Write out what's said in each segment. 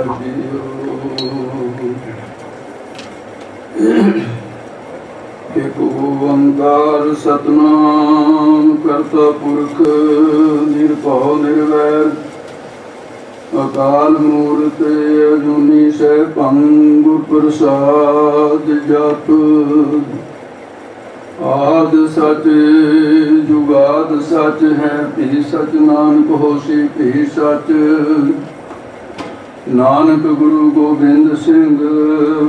एक ओंकार सतनाम करता पुरख निरभव निर्वैर अकाल मूर्त अजूनी सैभं गुर प्रसाद जप आद सच जुगाद सच है भी सच नानक होसी भी सच नानक गुरु गोबिंद सिंह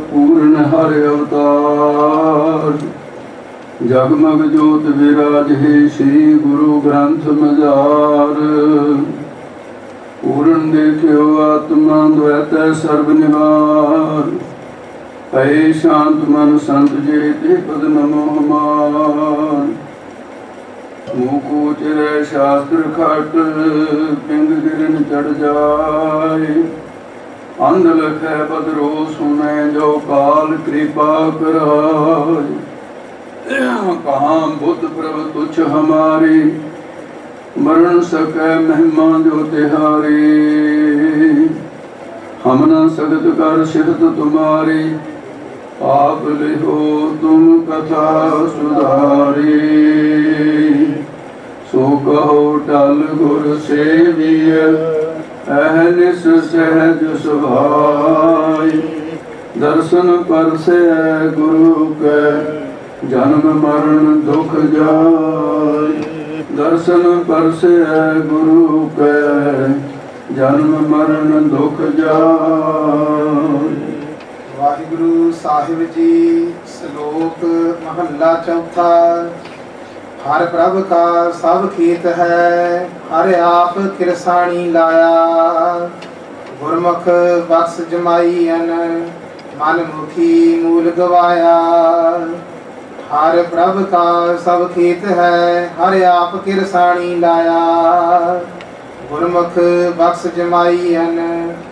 पूर्ण हर अवतार जगमग जोत विराज ही श्री गुरु ग्रंथ मजार पूर्ण देखियो आत्मा द्वैत सर्व निवार भय शांत मन संत जे ते पद नमो हमार मुख उचरै शास्त्र खट पिंग गिरन चढ़ जाय अंध लखै बदरो सुनै जो काल कृपा कराय कहाँ बुद्ध प्रभ तुच्छ हमारी मरण सकै महिमा जो तिहारी हम न सगत कर सिरत तुम्हारी आप लिहो तुम कथा सुधारी सो कहो टल गुर सेविय अहनिस सहज सुभाई दर्शन पर से गुरु के जन्म मरण दुख जाय दर्शन पर से गुरु के जन्म मरण दुख जाय। वाहिगुरु साहिब जी श्लोक महला चौथा। हर प्रभ का सब खेत है हर आप किरसाणी लाया गुरमुख बख्श जमाई अन मन मुखी मूल गवाया। हर प्रभ का सब खेत है हर आप किरसाणी लाया गुरमुख बख्श जमाई अन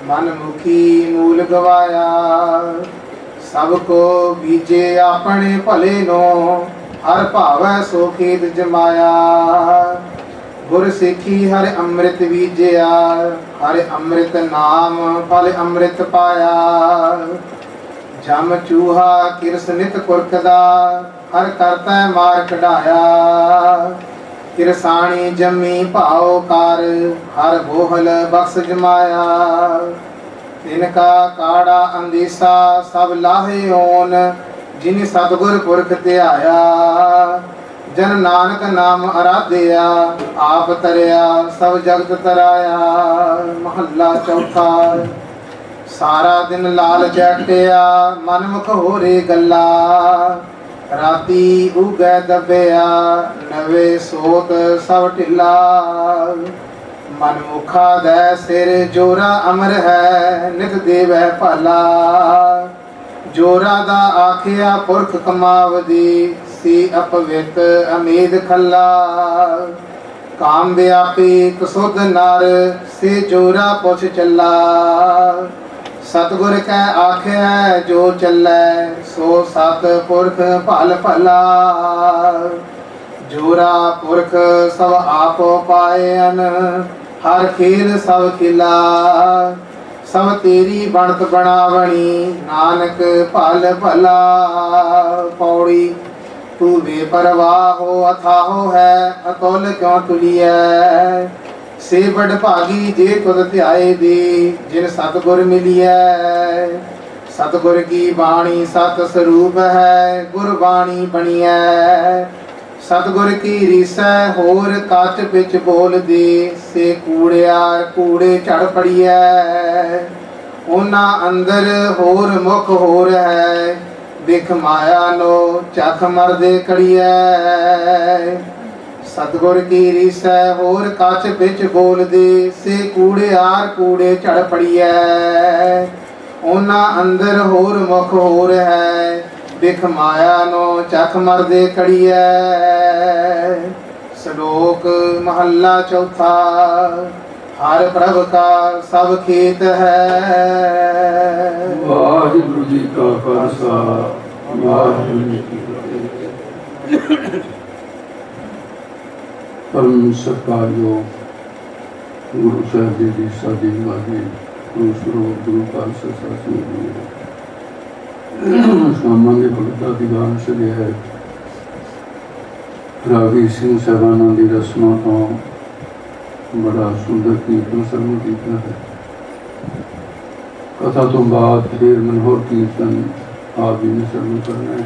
मन मुखी मूल गवाया। सबको बीजे अपने भले नो हर भावै सो खेत जमाया गुर सिखी हर अमृत बीजिया हर अमृत नाम फल अमृत पाया। जम चूहा किरस नित कुरकदा हर करता मार कढ़ाया किरसाणी जमी भाव कर हर बोहल बख्श जमाया। तिनका काड़ा अंदीसा सब लाहे ओन जिन सतगुर पुरख ध्याया जन नानक नाम आराध्या आप तरिया सब जगत तराया। महला चौथा। सारा दिन लाल चैटिया मन मुख होरे गल्ला राती उगै दबिया नवे सोत सब ढिला। मन मुखा दै सिर जोरा अमर है नित देवै भला जोरा दा आखिया पुरख कमावदी सी अपवित अमीद खला। काम व्यापी कसुद नर से जोरा पुछ चला सतगुर कै आख्या जो चलै सो सत पुरख भल भला। जोरा पुरख सब आप पायन हर खेल सब खिला सब तेरी बनत बनावणी नानक भल भला। पौड़ी तू बेपरवाह हो अथाहो है अतुल क्यों तुलिए से बड़ भागी जे तुद ध्याए दी जिन सतगुर मिलिए। सतगुर की बाणी सत स्वरूप है गुरबाणी बनिए सतगुर की रीसै होर कच बिच बोल दी से कूड़िया कूड़े चढ़ पड़िए। उन्ना अंदर होर मुख होर है दिख माया नो चख मरदे कड़िए। सतगुर की रीसै होर कच बिच बोल दे से कूड़ियार कूड़े चढ़ पड़िए। उन्ना अंदर होर मुख होर है दिख माया नो चख मरदे कड़िए। श्लोक महला चौथा। हर प्रभ का सब खेत है। वाहिगुरु जी का खालसा वाहिगुरु जी की फतेह। परम सत्कारयोग गुरु साहिब जी की सादी माजी ਸਰੋਵਰ ਗੁਰੂ ਖਾਲਸਾ ਸਾਹਿਬ ਜੀ ਸ਼ਾਮਾਂ ਦੇ ਭਗਤਾਂ ਦੀ ਗਾਨ ਸਜਿਆ ਹੈ। ਰਾਗੀ ਸਿੰਘ ਸਾਹਿਬਾਨਾਂ ਦੀ ਰਸਮਾਂ ਤੋਂ ਬੜਾ ਸੁੰਦਰ ਕੀਰਤਨ ਸਰਵਣ ਕੀਤਾ ਹੈ। ਕਥਾ ਤੋਂ ਬਾਅਦ ਫਿਰ ਮਨੋਹਰ ਕੀਰਤਨ ਆਪ ਜੀ ਨੇ ਸਰਵਣ ਕਰਨਾ ਹੈ।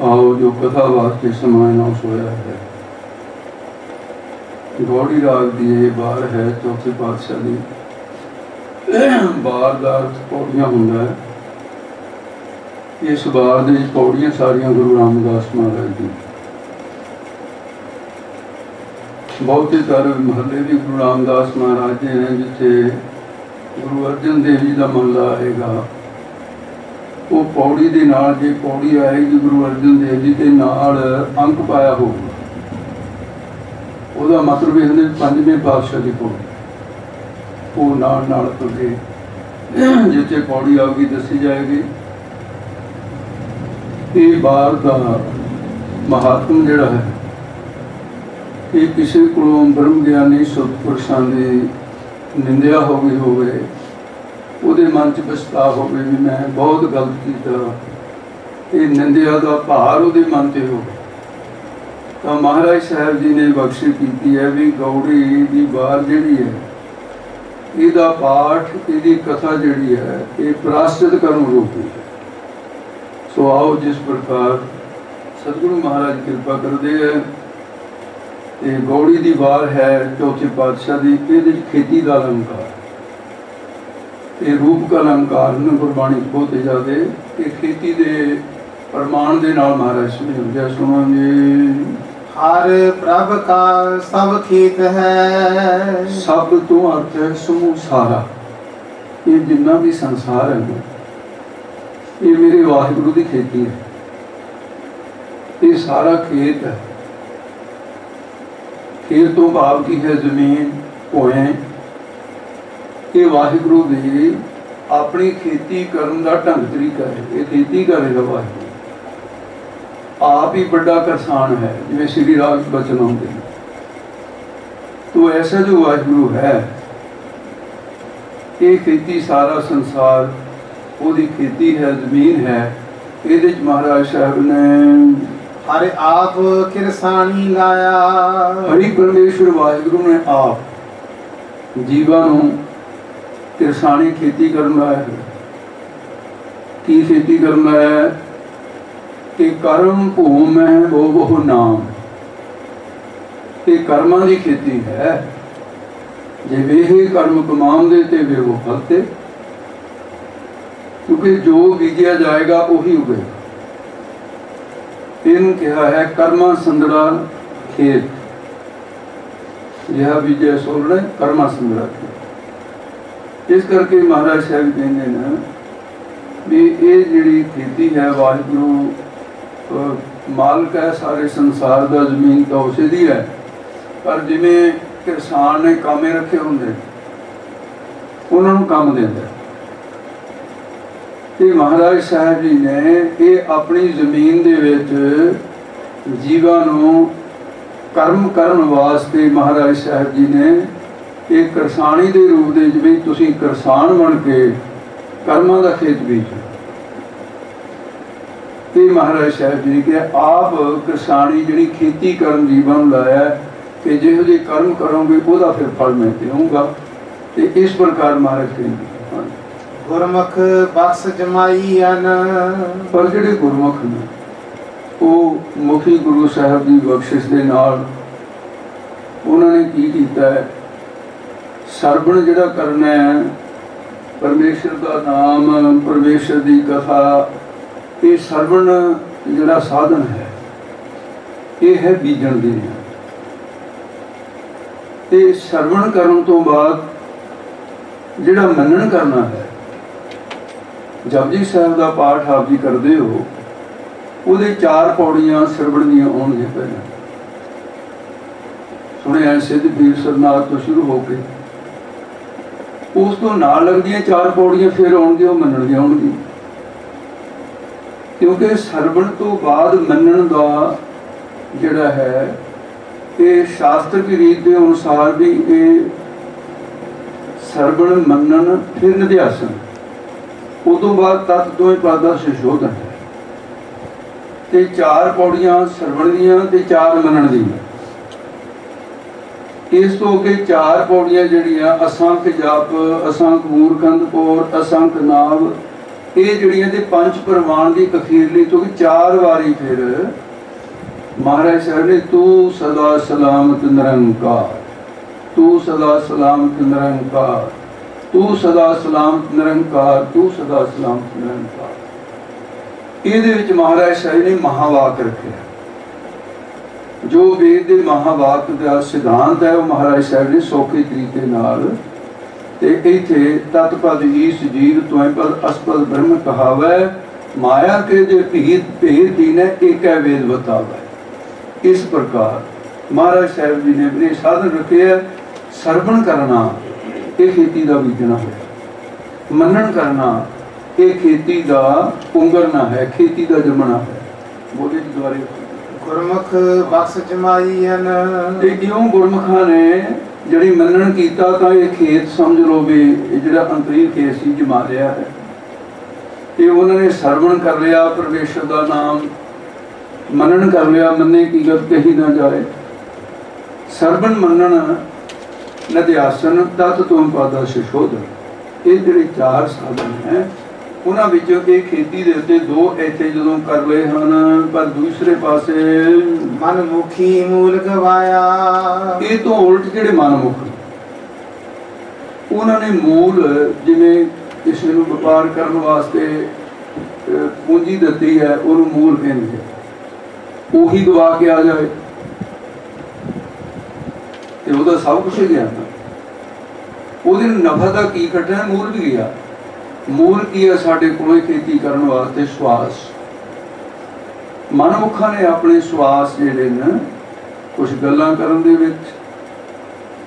आओ जो कथा वास्ते समय नाश होया है। गौड़ी राग की ये बार है चौथे पातशाह की। बार का अर्थ पौड़ियां होंदा है। इस बार दी पौड़ियां सारियां गुरु रामदास महाराज जी। बहुते कर महल्ले भी गुरु रामदास महाराज जी हैं जिथे गुरु अर्जन देव जी का महला आएगा। वो पौड़ी के नाल जे पौड़ी आएगी गुरु अर्जन देव जी के नाल अंक पाया होगा। ਉਹਦਾ ਮਤਲਬ ਇਹ ਹੁੰਦਾ ਪੰਜਵੇਂ ਪਾਤਸ਼ਾਹ ਦੀ ਪੌੜੀ ਉਹ ਨਾਲ ਨਾਲ ਤੁਰੇ ਜਿੱਥੇ ਪੌੜੀ ਆਉਗੀ ਦੱਸੀ ਜਾਏਗੀ। ਇਹ ਬਾਰ ਦਾ ਮਹਾਤਮ ਜਿਹੜਾ ਹੈ ਇਹ ਕਿਸੇ ਕੋਲੋਂ ਬ੍ਰਹਮ ਗਿਆਨੀ ਸਤਿਪੁਰਸ਼ਾਂ ਦੀ ਨਿੰਦਿਆ ਹੋ ਗਈ ਹੋਵੇ, ਉਹਦੇ ਮਨ 'ਚ ਪਛਤਾਵਾ ਹੋਵੇ ਵੀ ਮੈਂ ਬਹੁਤ ਗਲਤ ਕੀਤਾ, ਇਹ ਨਿੰਦਿਆ ਦਾ ਭਾਰ ਉਹਦੇ ਮਨ 'ਤੇ ਹੋਵੇ ਤਾਂ ਮਹਾਰਾਜ ਸਾਹਿਬ ਜੀ ਨੇ ਬਖਸ਼ਿਸ਼ ਕੀਤੀ ਹੈ ਵੀ ਗੌੜੀ ਦੀ ਵਾਰ ਜਿਹੜੀ ਹੈ ਇਹਦਾ ਪਾਠ ਇਹਦੀ ਕਥਾ ਜਿਹੜੀ ਹੈ ਇਹ ਪ੍ਰਾਸ਼ਚਿਤ ਕਰਨ ਰੂਪੀ ਹੈ। ਸੋ ਆਓ ਜਿਸ ਪ੍ਰਕਾਰ ਸਤਿਗੁਰੂ ਮਹਾਰਾਜ ਕਿਰਪਾ ਕਰਦੇ ਹੈ ਤੇ ਗੌੜੀ ਦੀ ਵਾਰ ਹੈ ਚੌਥੇ ਪਾਤਸ਼ਾਹ ਦੀ। ਇਹਦੇ 'ਚ ਖੇਤੀ ਦਾ ਅਲੰਕਾਰ ਇਹ ਰੂਪ का अलंकार ने गुरबाणी बहुत ज़्यादा ये खेती के प्रमाण के नाल महाराज समझाते सुनांगे। हर प्रभ का सब खेत है। सब तो अर्थ है समूह सारा। ये जिन्ना भी संसार है ना ये मेरे वाहिगुरु की खेती है। ये सारा खेत है। खेत तो भाव की है जमीन भोए। ये वाहिगुरु की अपनी खेती करने का ढंग तरीका है। ये खेती करेगा वाहिगुरु आप ही बड़ा किसान है जिवें श्री राग बचन आते हैं। तो ऐसा जो वाहिगुरु है ये खेती सारा संसार ओदी खेती है जमीन है। ये महाराज साहब ने हरे आप किरसानी लाया। हरि परमेश्वर वाहिगुरु ने आप जीवां नूं किरसानी खेती करना है। की खेती करना है कि कर्म भूम है वो नाम। ये कर्मां की खेती है। जे वे कर्म कमांदे ते वे वो फलते क्योंकि जो बीजा जाएगा वही उगेगा। इन कहा है कर्मा संदड़ा खेत यह बीजा सोलने कर्मा संदड़ा खेत। इस करके महाराज साहब कहते हैं भी ये जी खेती है वाहिगुरु मालिक है सारे संसार का जमीन तो उसे दी है। पर जिमें किसान ने कामे रखे होंगे उन्होंने काम देता। ये महाराज साहब जी ने ये अपनी जमीन दे विच जीवां नूं कर्म करन वास्ते महाराज साहब जी ने एक किरसानी के रूप में भी तुसी किसान बन के कर्मां का खेत बीजो। ये महाराज साहब जी ने आप किसानी जी खेती करन जीवन लाया कि जिहो जी कर्म करोगे वह फिर फल मैं देऊँगा। तो इस प्रकार महाराज कहेंगे गुरमुख बख्श जमाई अन। पर जिहड़े गुरमुख ने वो मुखी गुरु साहब की बख्शिश के नाल उन्होंने की कीता है सरवण जिहड़ा करना है परमेश्वर का नाम परमेश्वर की कथा। ये सरवण जिहड़ा साधन है ये है बीजन दी। ते सरवण करन तो बाद जिहड़ा मनन करना है जपजी साहब का पाठ आप जी करते हो ਉਹਦੇ 4 पौड़ियां सरवण ਦੀਆਂ ਆਉਣਗੇ। ਪਹਿਲਾਂ सुने सिद्ध पीर सरनाथ तो शुरू होकर उस तो नाल लगदियां 4 पौड़ियां फिर आउणगियां मनण दी आउणगी। क्योंकि सरवण तो बाद मनण दा जिहड़ा है ये शास्त्र की रीत के अनुसार भी ये ਸਰਵਣ ਮੰਨਣ ਫਿਰ ਨਿਧਿਆਸਨ, ਉਦੋਂ ਬਾਅਦ ਤਤ ਦੋਵੇਂ ਪਦ ਦਾ ਸੰਸ਼ੋਧਨ ਹੈ। ਤੇ 4 ਪੌੜੀਆਂ ਸਰਵਣ ਦੀਆਂ ਤੇ 4 ਮੰਨਣ ਦੀਆਂ। ਇਸ ਤੋਂ ਅੱਗੇ 4 ਪੌੜੀਆਂ ਜਿਹੜੀਆਂ ਅਸੰਖ ਜਪ, ਅਸੰਖ ਮੂਰਖੰਦ ਪੌਰ, ਅਸੰਖ ਨਾਮ, ਇਹ ਜਿਹੜੀਆਂ ਤੇ 5 ਪ੍ਰਮਾਣ ਦੀ ਅਖੀਰਲੀ ਤੋਂ 4 ਵਾਰੀ ਫਿਰ ਮਹਾਰਾਜ ਸਾਹਿਬ ਨੇ ਤੂੰ ਸਦਾ ਸਲਾਮਤ ਨਿਰੰਕਾਰ, ਤੂੰ ਸਦਾ ਸਲਾਮਤ ਨਿਰੰਕਾਰ, ਤੂੰ ਸਦਾ ਸਲਾਮਤ ਨਿਰੰਕਾਰ, ਤੂੰ ਸਦਾ ਸਲਾਮਤ ਨਿਰੰਕਾਰ। ਇਹਦੇ ਵਿੱਚ ਮਹਾਰਾਜ ਸਾਹਿਬ ਨੇ ਮਹਾਵਾਕ ਰੱਖਿਆ। ਜੋ ਵੇਦ ਦੇ ਮਹਾਵਾਕ ਦਾ ਸਿਧਾਂਤ ਹੈ ਉਹ ਮਹਾਰਾਜ ਸਾਹਿਬ ਨੇ ਸੌਖੇ ਤਰੀਕੇ ਨਾਲ, ਤੇ ਇੱਥੇ ਤਤਪਦ ਈਸ ਜੀਵ ਤੋਇ ਪਦ ਅਸਪਦ ਬ੍ਰਹਮ ਕਹਾਵੈ, ਮਾਇਆ ਕੇ ਜੇ ਭੇਦ ਦੀਨੈ ਏਕੈ ਵੇਦ ਬਤਾਵੈ। ਇਸ ਪ੍ਰਕਾਰ ਮਹਾਰਾਜ ਸਾਹਿਬ ਜੀ ਨੇ ਆਪਣੇ ਸਾਧਨ ਰੱਖੇ ਹੈ। ਸਰਵਣ ਕਰਨਾ ਇਹ ਖੇਤੀ ਦਾ ਬੀਜਣਾ ਹੈ, ਮੰਨਣ ਕਰਨਾ ਇਹ ਖੇਤੀ ਦਾ ਪੁੰਗਰਨਾ ਹੈ, ਖੇਤੀ ਦਾ ਜੰਮਣਾ ਹੈ। ਬੋਲੇ ਜੀ ਦੁਆਰੇ। ਗੁਰਮੁਖ ਬਖਸ਼ ਜਮਾਈਨ, ਤੇ ਕਿਉਂ ਗੁਰਮੁਖਾਂ ਨੇ ਜਿਹੜੀ ਮੰਨਣ ਕੀਤਾ ਤਾਂ ਇਹ ਖੇਤ ਸਮਝ ਲਓ ਵੀ ਇਹ ਜਿਹੜਾ ਅੰਤਰੀਵ ਖੇਤ ਸੀ ਜਮਾ ਲਿਆ ਹੈ। ਤੇ ਉਹਨਾਂ ਨੇ ਸਰਵਣ ਕਰ ਲਿਆ ਪਰਮੇਸ਼ਰ ਦਾ ਨਾਮ, ਮੰਨਣ ਕਰ ਲਿਆ, ਮੰਨੇ ਕੀ ਗੱਲ ਕਹੀ ਨਾ ਜਾਏ। ਸਰਵਣ ਮੰਨਣ ਨਿਧਿਆਸਨ ਤਤ ਤੋਂ ਪਾਦਾ ਸੰਸ਼ੋਧਨ, ਇਹ ਜਿਹੜੇ 4 ਸਾਧਨ ਹੈ ਉਹਨਾਂ ਵਿੱਚੋਂ ਇਹ ਖੇਤੀ ਦੇ ਉੱਤੇ 2 ਇੱਥੇ ਜਦੋਂ ਕਰ ਲਏ ਹਨ, ਪਰ ਦੂਸਰੇ ਪਾਸੇ ਮਨਮੁਖੀ ਮੂਲ ਗਵਾਇਆ। ਇਹ ਤੋਂ ਉਲਟ ਜਿਹੜੇ ਮਨਮੁਖ ਉਹਨਾਂ ਨੇ ਮੂਲ, ਜਿਵੇਂ ਕਿਸੇ ਨੂੰ ਵਪਾਰ ਕਰਨ ਵਾਸਤੇ ਪੂੰਜੀ ਦਿੱਤੀ ਹੈ ਉਹਨੂੰ ਮੂਲ ਕਹਿੰਦੇ, ਉਹੀ ਗਵਾ ਕੇ ਆ ਜਾਏ ਤੇ ਉਹਦਾ ਸਭ ਕੁਛ ਹੀ ਗਿਆ। ਉਹਦੇ ਨਫਾ ਦਾ ਕੀ ਕੱਢਣਾ, ਮੂਲ ਵੀ ਗਿਆ। ਮੂਲ ਕੀ ਹੈ ਸਾਡੇ ਕੋਲ ਖੇਤੀ ਕਰਨ ਵਾਸਤੇ? ਸਵਾਸ। ਮਨਮੁਖਾਂ ਨੇ ਆਪਣੇ ਸਵਾਸ ਜਿਹੜੇ ਨੇ ਕੁਛ ਗੱਲਾਂ ਕਰਨ ਦੇ ਵਿੱਚ,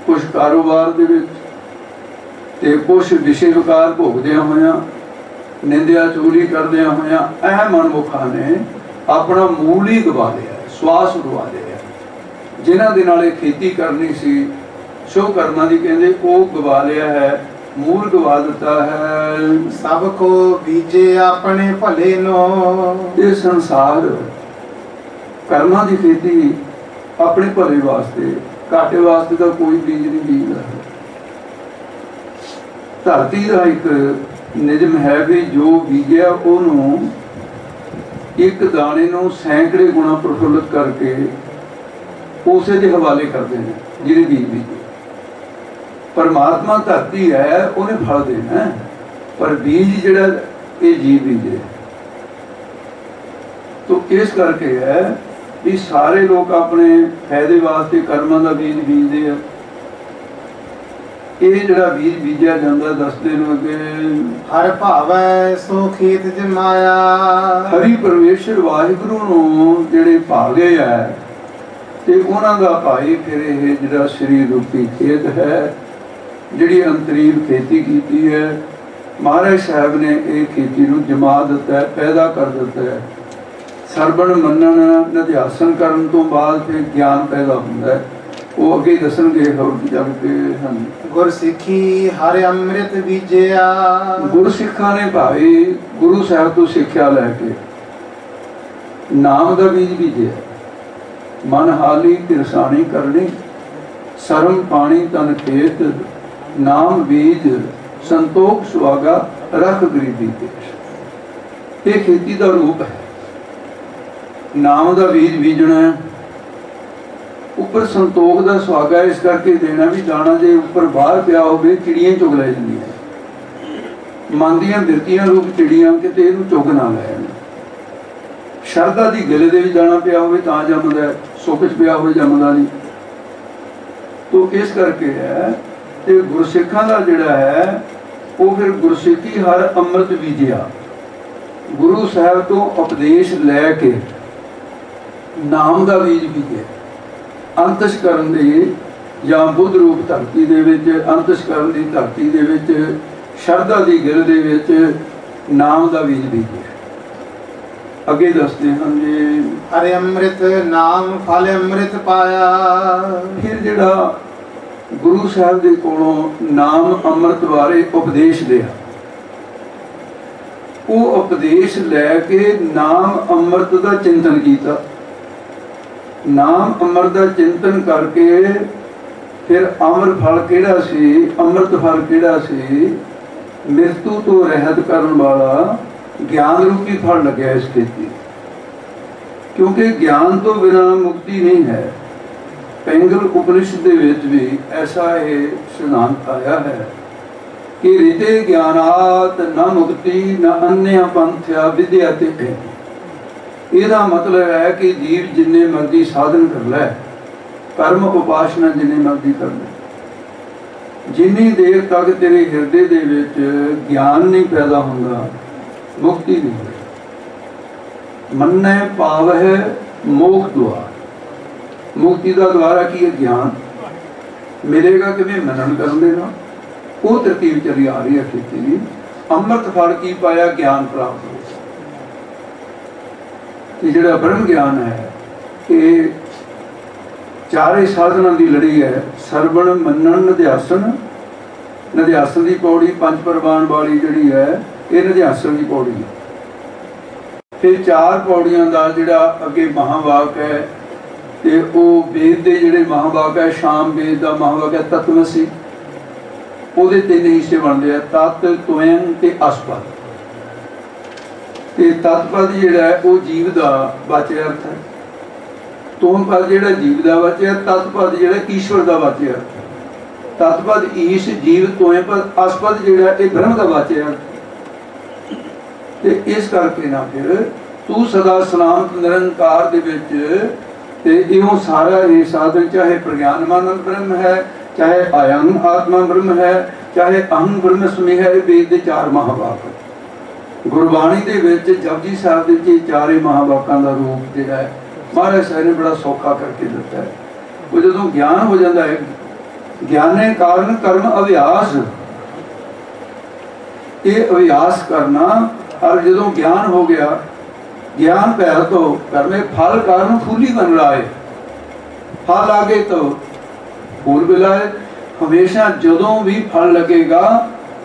ਕੁਛ ਕਾਰੋਬਾਰ ਦੇ ਵਿੱਚ, ਤੇ ਕੁਛ ਵਿਸ਼ੇ ਵਿਕਾਰ ਭੋਗਦਿਆਂ ਹੋਇਆਂ, ਨਿੰਦਿਆ ਚੋਰੀ ਕਰਦਿਆਂ ਹੋਇਆਂ, ਇਹ ਮਨਮੁਖਾਂ ਨੇ ਆਪਣਾ ਮੂਲ ਹੀ ਗਵਾ ਲਿਆ, ਸਵਾਸ ਗਵਾ ਲਿਆ। ਜਿਨ੍ਹਾਂ ਦੇ ਨਾਲ ਇਹ ਖੇਤੀ ਕਰਨੀ ਸੀ, ਸ਼ੁਭ ਕਰਮਾਂ ਦੀ ਕਹਿੰਦੇ, ਉਹ ਗਵਾ ਲਿਆ ਹੈ, ਮੂਲ ਗਵਾ ਦਿੱਤਾ ਹੈ। ਸਭ ਕੋ ਬੀਜੇ ਆਪਣੇ ਭਲੇ ਨੋ, ਇਹ ਸੰਸਾਰ ਕਰਮਾਂ ਦੀ ਖੇਤੀ ਆਪਣੇ ਭਲੇ ਵਾਸਤੇ, ਘਾਟੇ ਵਾਸਤੇ ਤਾਂ ਕੋਈ ਬੀਜ ਨਹੀਂ ਬੀਜਦਾ। ਧਰਤੀ ਦਾ ਇੱਕ ਨਿਯਮ ਹੈ ਵੀ ਜੋ ਬੀਜਿਆ ਉਹਨੂੰ ਇੱਕ ਦਾਣੇ ਨੂੰ ਸੈਂਕੜੇ ਗੁਣਾ ਪ੍ਰਫੁੱਲਤ ਕਰਕੇ ਉਸੇ ਦੇ ਹਵਾਲੇ ਕਰਦੇ ਨੇ ਜਿਹੜੇ ਬੀਜ ਬੀਜੇ। ਪਰਮਾਤਮਾ ਧਰਤੀ ਹੈ, ਉਹਨੇ ਫਲ ਦੇਣਾ, ਪਰ ਬੀਜ ਜਿਹੜਾ ਇਹ ਜੀਵ ਬੀਜੇ। ਤੋ ਇਸ ਕਰਕੇ ਹੈ ਵੀ ਸਾਰੇ ਲੋਕ ਆਪਣੇ ਫਾਇਦੇ ਵਾਸਤੇ ਕਰਮਾਂ ਦਾ ਬੀਜ ਬੀਜਦੇ ਆ। ਇਹ ਜਿਹੜਾ ਬੀਜ ਬੀਜਿਆ ਜਾਂਦਾ ਦੱਸਦੇ ਨੂੰ ਅੱਗੇ, ਹਰ ਭਾਵੈ ਸੋ ਖੇਤ ਜਮਾਇਆ। ਹਰੀ ਪਰਮੇਸ਼ਰ ਵਾਹਿਗੁਰੂ ਨੂੰ ਜਿਹੜੇ ਭਾਗੇ ਆ ਤੇ ਉਹਨਾਂ ਦਾ ਭਾਈ ਫਿਰ ਇਹ ਜਿਹੜਾ ਸਰੀਰ ਰੂਪੀ ਖੇਤ ਹੈ, ਜਿਹੜੀ ਅੰਤਰੀਵ ਖੇਤੀ ਕੀਤੀ ਹੈ, ਮਹਾਰਾਜ ਸਾਹਿਬ ਨੇ ਇਹ ਖੇਤੀ ਨੂੰ ਜਮਾ ਦਿੱਤਾ, ਪੈਦਾ ਕਰ ਦਿੱਤਾ ਹੈ। ਸਰਵਣ ਮੰਨਣ ਨਿਧਿਆਸਨ ਕਰਨ ਤੋਂ ਬਾਅਦ ਫਿਰ ਗਿਆਨ ਪੈਦਾ ਹੁੰਦਾ ਹੈ। ਉਹ ਅੱਗੇ ਦੱਸਣਗੇ ਹੋਰ ਜਦ ਕੇ ਹਨ। ਗੁਰਸਿੱਖੀ ਹਰਿ ਅੰਮ੍ਰਿਤ ਬੀਜਿਆ। ਗੁਰਸਿੱਖਾਂ ਨੇ ਭਾਈ ਗੁਰੂ ਸਾਹਿਬ ਤੋਂ ਸਿੱਖਿਆ ਲੈ ਕੇ ਨਾਮ ਦਾ ਬੀਜ ਬੀਜਿਆ। ਮਨ ਹਾਲੀ ਤਿਰਸਾਣੀ ਕਰਨੀ, ਸਰਮ ਪਾਣੀ ਤਨ ਖੇਤ, ਨਾਮ ਬੀਜ ਸੰਤੋਖ ਸੁਆਗਾ ਰੱਖ ਗਰੀਬੀ ਦੇਸ਼। ਇਹ ਖੇਤੀ ਦਾ ਰੂਪ ਹੈ। ਨਾਮ ਦਾ ਬੀਜ ਬੀਜਣਾ, ਉੱਪਰ ਸੰਤੋਖ ਦਾ ਸੁਆਗਾ ਇਸ ਕਰਕੇ ਦੇਣਾ ਵੀ ਦਾਣਾ ਜੇ ਉੱਪਰ ਬਾਹਰ ਪਿਆ ਹੋਵੇ ਚਿੜੀਆਂ ਚੁਗ ਲੈ ਜਾਂਦੀਆਂ। ਮਨ ਦੀਆਂ ਬਿਰਤੀਆਂ ਰੂਪ ਚਿੜੀਆਂ ਕਿਤੇ ਇਹਨੂੰ ਚੁਗ ਨਾ ਲੈਣ। ਸ਼ਰਧਾ ਦੀ ਗਿਲੇ ਦੇ ਵਿੱਚ ਦਾਣਾ ਪਿਆ ਹੋਵੇ ਤਾਂ ਜੰਮਦਾ, ਸੁੱਕ 'ਚ ਪਿਆ ਹੋਵੇ ਜੰਮਦਾ ਨਹੀਂ। ਤੋ ਇਸ ਕਰਕੇ ਹੈ ਤੇ ਗੁਰਸਿੱਖਾਂ ਦਾ ਜਿਹੜਾ ਹੈ ਉਹ ਫਿਰ ਗੁਰਸਿੱਖੀ ਹਰ ਅੰਮ੍ਰਿਤ ਬੀਜਿਆ। ਗੁਰੂ ਸਾਹਿਬ ਤੋਂ ਉਪਦੇਸ਼ ਲੈ ਕੇ ਨਾਮ ਦਾ ਬੀਜ ਬੀਜਿਆ। ਅੰਤਸ਼ਕਰਨ ਦੀ ਜਾਂ ਬੁੱਧ ਰੂਪ ਧਰਤੀ ਦੇ ਵਿੱਚ, ਅੰਤਸ਼ਕਰਨ ਦੀ ਧਰਤੀ ਦੇ ਵਿੱਚ, ਸ਼ਰਧਾ ਦੀ ਗਿਲ ਦੇ ਵਿੱਚ ਨਾਮ ਦਾ ਬੀਜ ਬੀਜਿਆ। ਅੱਗੇ ਦੱਸਦੇ ਹਨ ਜੀ, ਹਰਿ ਅੰਮ੍ਰਿਤ ਨਾਮ ਫਲ ਅੰਮ੍ਰਿਤ ਪਾਇਆ। ਫਿਰ ਜਿਹੜਾ गुरु साहब के कोलों नाम अमृत बारे उपदेश लिया। वो उपदेश लैके नाम अमृत का चिंतन किया। नाम अमृत का चिंतन करके फिर अमर फल किहड़ा सी, अमृत फल किहड़ा सी, मृत्यु तो रहत करने वाला ज्ञान रूपी फल लग्या इस खेती। क्योंकि ज्ञान तो बिना मुक्ति नहीं है। पिंगल उपनिषद दे विच भी ऐसा ये सिद्धांत आया है कि रिते ज्ञानात न मुक्ति न अन्य पंथया विद्या ते। इसका मतलब है कि जीव जिन्ने मर्जी साधन कर लै, कर्म उपासना जिन्नी मर्जी कर ले, जिन्नी देर तक तेरे हिरदे दे विच ज्ञान नहीं पैदा होंदा, मुक्ति नहीं होगी। मन्ने पावह मोक्ष द्वार। मुक्ति का द्वारा की है? ज्ञान मिलेगा कि मनन कर लेना। वो तरतीब चली आ रही है खेती की। अमृत फल की पाया? ज्ञान प्राप्त हो। जो ब्रह्म ज्ञान है ये चारे साधना की लड़ी है। सरवण मनन निध्यासन। निध्यासन की पौड़ी पंच प्रवान वाली जी है, ये निध्यासन की पौड़ी है। फिर चार पौड़ियां का जोड़ा अगे महावाक है, तो वो वेद के जोड़े महावाक है, शाम वेद का महावाक है तत्वसी। वो तीन हिस्से बनते हैं, तत्, त्वयं ते असपद। ते तत्पद जोड़ा है वो जीव का वाच्य अर्थ है। तुम पद जो जीव का वाच्य, तत्पद जो ईश्वर का वाच्य अर्थ है। तत्पद ईश जीव त्वयं पद, असपद जोड़ा ये ब्रह्म का वाच्य अर्थ। ते इस करके ना फिर तू सदा सलामत निरंकार दे विच ते इहो सारा ये साधन, चाहे प्रज्ञान मानव ब्रह्म है, चाहे अयं आत्मा ब्रह्म है, चाहे अहं ब्रह्मस्मि है, वेद के चार महावाक। गुरबाणी दे विच जपजी साहब दे चारे महावाकों का रूप जो है महाराज साहब ने बड़ा सौखा करके दिता है। वो जो ज्ञान हो जाता है, ज्ञाने कारण कर्म अभ्यास, ये अभ्यास करना। और जो ज्ञान हो गया, ज्ञान पैर तो कर्मे फल कारण फूली बन रहा है। फल आगे तो फूल मिलाए। हमेशा जदों भी फल लगेगा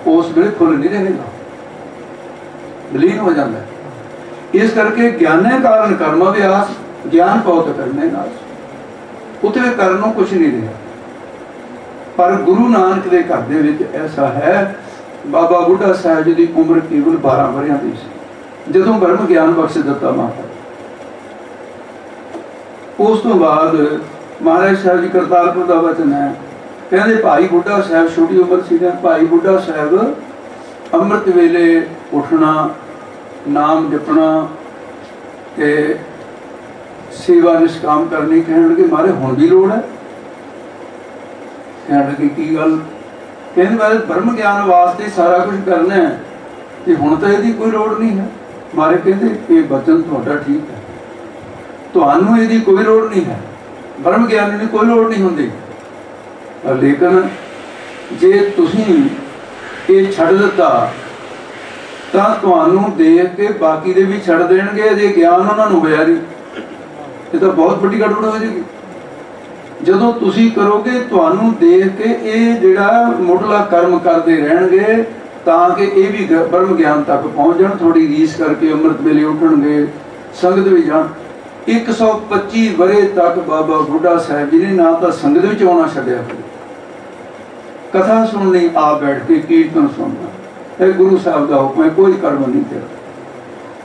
उस वे फुल नहीं रहेगा, विलीन हो जाता है। इस करके ज्ञाने कारण कर्म अभ्यास, ज्ञान पाओ तो करने नाश। उत्थे करनों कुछ नहीं रहा। पर गुरु नानक के घर दे विच ऐसा है, बाबा बुढ़ा साहब जी की उम्र केवल 12 वरियां की सी जदों ब्रह्म ज्ञान बख्श दिता महाराज। उस तो बाद महाराज साहब जी करतारपुर का वचन है, कहते भाई बुढ़ा साहब छोटी उम्र सी, भाई बुढ़ा साहब अमृत वेले उठना, नाम जपना ते सेवा निष्काम करनी। कहने लगे मारे हुण भी लोड़ है। कहने लगे की गल? कहने वाले ब्रह्म ज्ञान वास्ते सारा कुछ करना है, तो हुण तो यदि कोई लोड़ नहीं है। मारे कहते ये वचन तुहाडा ठीक है, तुहानू यदि कोई लोड़ नहीं है, ब्रह्म ज्ञान की कोई लोड़ नहीं होंदी। लेकिन जे तुसीं ये छड़ दिता तां तुहानू देख के बाकी दे भी छड़ देणगे, जे ज्ञान उन्हां नूं होया नहीं, ये तो बहुत बड़ी गड़बड़ हो जाएगी। जदों तुसी करोगे तुहानू देख के ये जिहड़ा मुढ़ला कर्म करते रहणगे ताकि ये भी ब्रह्म ज्ञान तक पहुँच जाण। थोड़ी रीस करके अमृत वेले उठणगे, संगत भी जाण। 125 वरे तक बाबा बुढ़ा साहब जी ने ना तो संगत विच आउणा छड्डिया, कथा सुननी आप बैठ के कीर्तन सुनना, यह गुरु साहब का हुक्म है, कोई कर्म नहीं किया।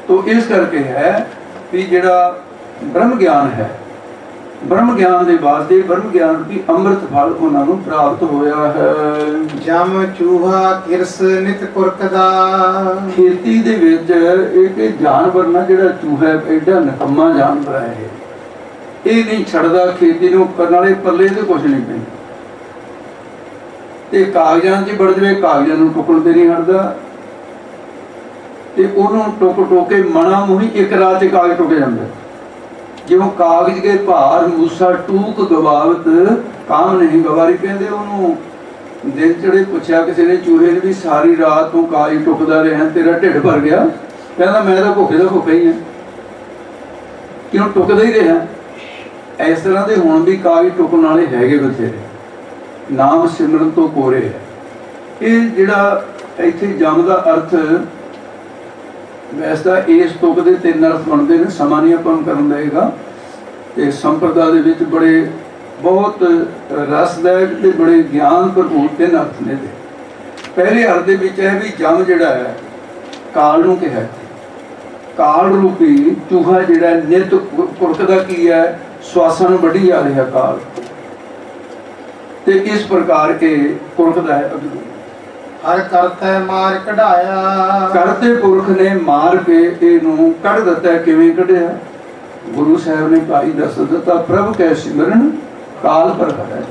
तो इस करके है कि जिहड़ा ब्रह्म ज्ञान है, ब्रह्म ज्ञान के वास्ते ब्रह्म ज्ञान की अमृत फल उन्होंने प्राप्त होया है। जम चूहा किरस नित कुरकदा। खेती दे विच एक जानवर ना जिहड़ा चूहा एडा निकम्मा जानवर है, ये नहीं छड़दा खेती नूं, नाले पल्ले ते कुछ नहीं पैंदा ते कागजां 'च वड़ जावे, कागजां नूं टुकण ते नहीं हटदा ते उहनूं टुक टुके मना मूही एक रात 'च कागज टुक जांदा। जो कागज के भार मूसा टूक गवावत काम नहीं गवारी। कहते उन्होंने दिन चढ़े पूछा किसी ने चूहे ने भी सारी रात तू कागज टुकदा रहा, तेरा ढिड भर गया? कहता मैं तो भुखे का भुखा ही है, क्यों टुकदा ही रहा। इस तरह के हुण भी कागज टुकण वाले हैगे बथेरे, नाम सिमरन तो कोरे है। ये जिहड़ा इत्थे जम का अर्थ वैसे तो इस तुक के 3 अर्थ बनते हैं, समा नहीं अपन करन देगा। तो संप्रदा दे विच बड़े बहुत रसदायक ते बड़े ज्ञान भरपूर 3 अर्थ ने। पहले अर्थ दे विच है भी जम जिहड़ा है काल नूं कहा, काल रूपी चूहा जिहड़ा नित कुरकदा की है, श्वासां नूं वढी जा रहा काल, ते इस प्रकार के कुरकदा है। हर करते मार कढ़ाया, करते पुरख ने मार के इहनूं कढ़ दिता। किवें कढ़िया? गुरु साहब ने भाई दस दिता, प्रभ कै सिमरन काल पर है।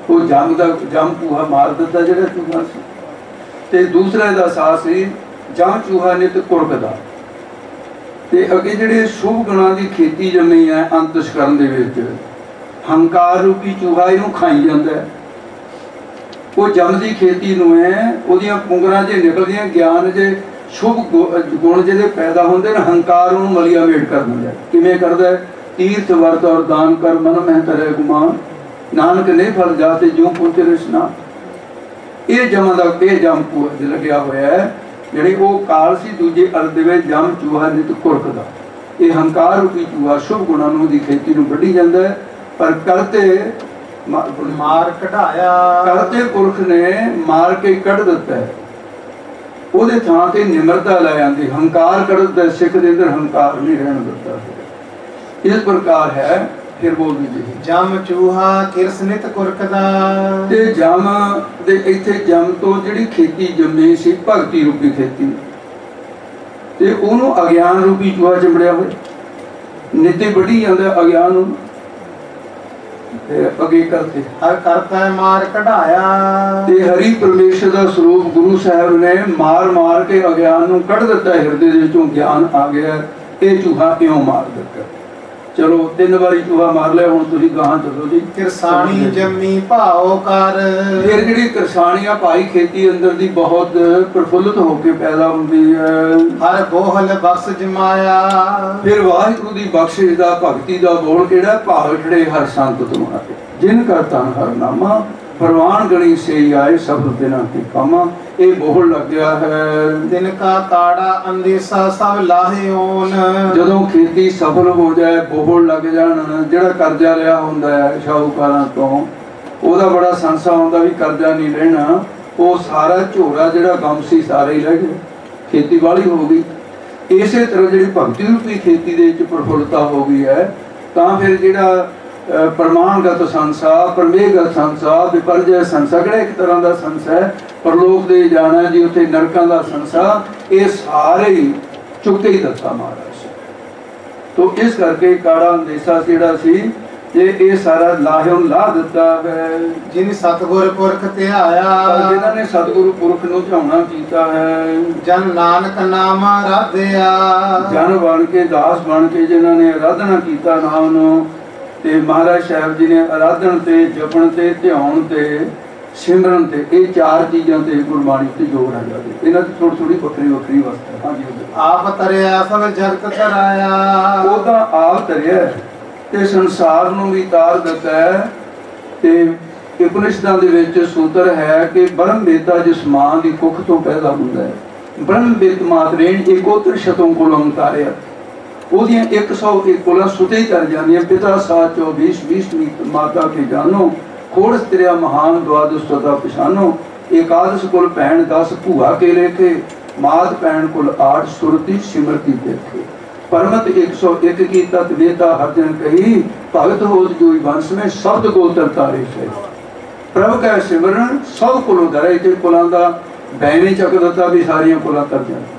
वो जम का जम चूहा मार दिता जिहड़ा चूहा सी। ते दूसरा दा साह सी जम चूहा नित कुरकदा। ते अगे जिहड़े शुभ गुणां दी खेती जमी है अंतस्करण दे विच, हंकार रूपी चूहा इहनूं खाई जांदा है। वो जम की खेती नूं है उहदियां पुंगरां जे निकलदियां, ज्ञान जे शुभ गुण जिहदे पैदा होंदे ने, हंकार उहनूं मलिया मेट कर दिंदा है। किवें करदा है? तीर्थ वर्त और दान कर मन में तरे गुमान, नानक ने फल जाते जो पुंच रचना। ये जम का ये जम लग्या होया है जिहड़ी वो काल सी। दूजे अर्थ दे विच जम चूहा नित कुरकदा, ये हंकार रूपी चूहा शुभ गुणां नूं दी खेती नूं वढी जांदा है। पर करते मार कढ़ाया, करते पुरख ने मार के कढ़ दिता है। ਉਹਦੇ ਥਾਂ ਤੇ ਨਿਮਰਤਾ ਲੈ ਆਂਦੀ, ਹੰਕਾਰ ਕੱਢਦਾ, ਸਿੱਖ ਦੇ ਅੰਦਰ ਹੰਕਾਰ ਨਹੀਂ ਰਹਿਣ ਦਿੱਤਾ। ਇਸ ਪ੍ਰਕਾਰ ਹੈ। ਫਿਰ ਬੋਲ ਜੀ ਜਮ ਚੂਹਾ ਕਿਰਸ ਨਿਤ ਕੁਰਕਦਾ। ਤੇ ਜਮ ਦੇ ਇੱਥੇ ਜਮ ਤੋਂ ਜਿਹੜੀ ਖੇਤੀ ਜੰਮੀ ਸੀ ਭਗਤੀ ਰੂਪੀ ਖੇਤੀ, ਤੇ ਉਹਨੂੰ ਅਗਿਆਨ ਰੂਪੀ ਚੂਹਾ ਚਿੰਬੜਿਆ ਹੋਇਆ, ਨਿੱਤੇ ਵੱਢੀ ਜਾਂਦਾ ਅਗਿਆਨ ਨੂੰ। अगे करते हर करता है मार कढ़ाया, ते हरि परमेश्वर का स्वरूप गुरु साहब ने मार मार के अज्ञान नूं कढ़ दिता। हिरदे दे विचों ज्ञान आ गया। ये चूहा क्यों मार दिता? चलो 3 बारी चूहा मार लिया, हुण तुसीं गाहां चलो जी। किरसानी जम्मी भाओ कर, फिर जिहड़ी किरसानी आ भाई खेती अंदर दी बहुत प्रफुल्लित होके पैदा हुंदी है। हर बोहल बख्श जमाया, फिर वाहिगुरू दी बख्शिश दा भगती दा बोल किहड़ा? भाग ठड़े हर संत तुम्हारे, जिन का तन हर नामा, परवान गणी से आए सब दिना की कामा। ये बोल लग गया है। दिन का काड़ा अंदेशा सब लाहे ओन, जदों खेती सफल हो जाए बोल लग जान। जिहड़ा कर्जा लिया हुंदा है शाहूकारां तों, ओहदा बड़ा संसा हुंदा भी कर्जा नहीं लेना, वो सारा झोरा जिहड़ा गम सी सारा ही रह गया, खेती वाली हो गई। इसे तरह जिहड़ी भगती रूपी खेती दे विच प्रफुल्लता हो गई है, तां फिर जिहड़ा परमाणगत संसा, परमेगत संसा, विपर्जय संसा, किहड़ा एक तरह का संसा है। परलोक दे जाना जी, उत्थे नरकां दा संसा, ये सारे ही चुके ही दत्ता महाराज। तो इस करके काड़ा अंदेशा जिहड़ा सी ये सारा लाहियों ला दिता है। जिन सतगुर पुरख ते आया, जिन्हां ने सतगुरु पुरख नूं ध्याना कीता है। जन नानक नाम आराध्या, जन बन के दास बन के जिन्हां ने आराधना कीता नाम नूं। ते महाराज साहब जी ने आराधन ते जपण ते ध्यान ते सिमरन ते ये 4 चीज़ां ते गुरबाणी ते जोर आ जाए। इन्हां दी थोड़ी थोड़ी वखरी वखरी वस्त है। हाँ जी, आप तरिया सब जगत तराया, वो तां आप तरिया ते संसार नूं भी तार दिता है। ते उपनिषदां दे विच सूत्र है कि ब्रह्म वेता जिस मां दी कुख तो पैदा हुंदा है, ब्रह्म वेत मातरेण एकोत्र शतों कुलम तारिया। ओदियां 101 कुलां सुते ही तर जांदियां। पिता 724 20 माता के जानो, खोड़ स्त्रिया महान द्वादश सदा पछानो। एकादश कुल भैन 10 भूआ के लेखे, मात भैन कुल 8 सुरती सिमरती देखे। परमत 101 की तत् वेता हर जन कही, भगत होत जोई वंश में शब्द गोत्र तारे से। प्रभ कै सिमरन सब कुलों धरे। इत्थे कुलां दा बैने चक दिता भी सारियां कुलां तर जांदियां।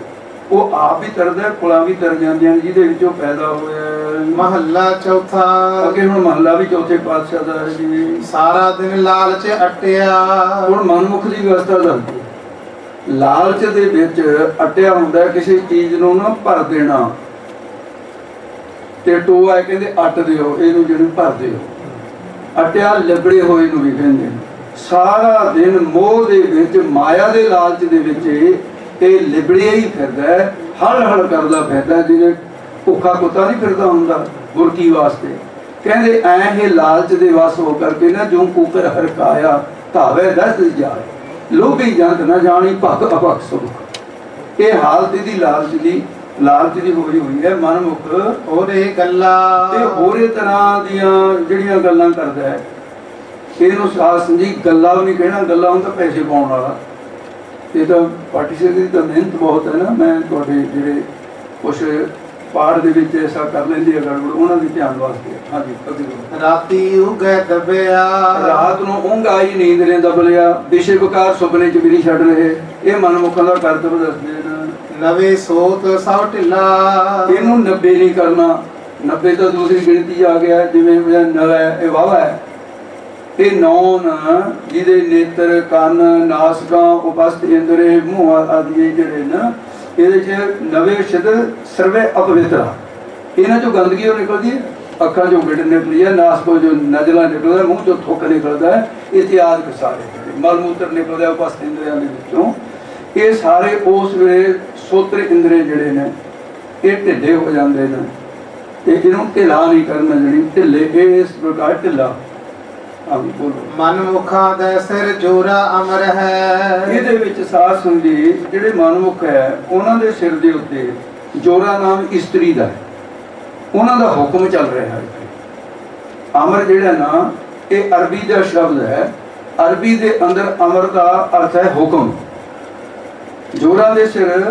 वो आप भी तरदा, कुलां भी तर जांदियां जिहदे विचों पैदा होया। महला चौथा, अगे हुण महला भी चौथे पातशाह दा है जी। सारा दिन लालच अटिया, हुण मनमुख दी व्यवस्था दसदी। लालच दे विच अटिया हुंदा किसी चीज़ नूं ना भर देना, ते टोआ है कहंदे अट दिओ, इहनूं जिहड़े भर दिओ। अटिया लिबड़े होए नूं भी कहंदे। सारा दिन मोह दे विच, माया दे लालच दे विच ਇਹ ਲਿਬੜਿਆ ਹੀ ਫਿਰਦਾ ਹੈ, ਹਲ ਹਲ ਕਰਦਾ ਫਿਰਦਾ। ਜਿਹਨੇ ਭੁੱਖਾ ਕੁੱਤਾ ਨਹੀਂ ਫਿਰਦਾ ਹੁੰਦਾ ਬੁਰਕੀ ਵਾਸਤੇ, कहते ऐ हे लालच दे वस हो करके ना जो कुकर हरकाया धावे दस जाए, लोभी जंत न जानी भग अभग सुख। ये हालत दी लालच दी होई हुई है मनमुख होरे गल्ला ते होरे तरह दियां जड़ियां गल्लां करदा है। इहनूं साथ समझी गल्ला भी नहीं कहना, गल्ला हुंदा पैसे पाउण वाला। ये तो पार्टीशन की तो मेहनत बहुत है ना। मैं तुहाडे जिहड़े कुछ पाठ दे विच ऐसा कर लेंदी है गड़बड़, उन्हां दी ध्यान वास्ते। हाँ जी, कभी राती उगे दबिया, रात नूं ऊंघ आई नींद ने दब लिया, विषय विकार सुपने च भी नहीं छड्ड रहे। ये मनमुखां दा करतब दसदे ने। नवे सोत सब ढिला, इहनूं 90 नहीं करना। 90 तो दूसरी गिणती आ गया, जिवें नवा ये वावा है। ये नौन जिहदे नेत्र कन नासकां उपस्थ इंद्रे मूँह आदि जिहड़े न, ਇਹਦੇ 'ਚ ਨਵੇਂ ਸ਼ਬਦ ਸਰਵੇ ਅਪਵਿੱਤਰਾ। ਇਹਨਾਂ 'ਚੋਂ ਗੰਦਗੀ ਉਹ ਨਿਕਲਦੀ ਹੈ, ਅੱਖਾਂ 'ਚੋਂ ਗਿੱਟ ਨਿਕਲੀ ਹੈ, ਨਾਸ ਤੋਂ ਜੋ ਨਜ਼ਲਾ ਨਿਕਲਦਾ, ਮੂੰਹ 'ਚੋਂ ਥੁੱਕ ਨਿਕਲਦਾ ਹੈ, ਇਤਿਆਦ ਸਾਰੇ ਮਲ ਮੂਤਰ ਨਿਕਲਦਾ ਉਪਸਥ ਇੰਦਰੀਆਂ ਦੇ ਵਿੱਚੋਂ। ਇਹ ਸਾਰੇ ਉਸ ਵੇਲੇ ਸੋਤਰ ਇੰਦਰੇ ਜਿਹੜੇ ਨੇ ਇਹ ਢਿੱਲੇ ਹੋ ਜਾਂਦੇ ਨੇ ਤੇ ਇਹਨੂੰ ਢਿੱਲਾ ਨਹੀਂ ਕਰਨਾ, ਜਿਹੜੀ ਢਿੱਲੇ ਇਹ ਇਸ ਪ੍ਰਕਾਰ ਢਿੱਲਾ। मनमुखा दा सिर जोरा अमर है। ਇਹਦੇ ਵਿੱਚ ਸਾਧ ਸੰਗਤ ਜਿਹੜੇ ਮਨਮੁਖ ਹੈ ਉਹਨਾਂ ਦੇ ਸਿਰ ਦੇ ਉੱਤੇ ਜੋਰਾ ਨਾਮ ਇਸਤਰੀ ਦਾ ਹੈ, ਉਹਨਾਂ ਦਾ ਹੁਕਮ ਚੱਲ ਰਿਹਾ ਹੈ। ਅਮਰ ਜਿਹੜਾ ਨਾ ਇਹ ਅਰਬੀ ਦਾ ਸ਼ਬਦ ਹੈ। ਅਰਬੀ ਦੇ ਅੰਦਰ ਅਮਰ ਦਾ ਅਰਥ ਹੈ ਹੁਕਮ। ਜੋਰਾ ਦੇ ਸਿਰ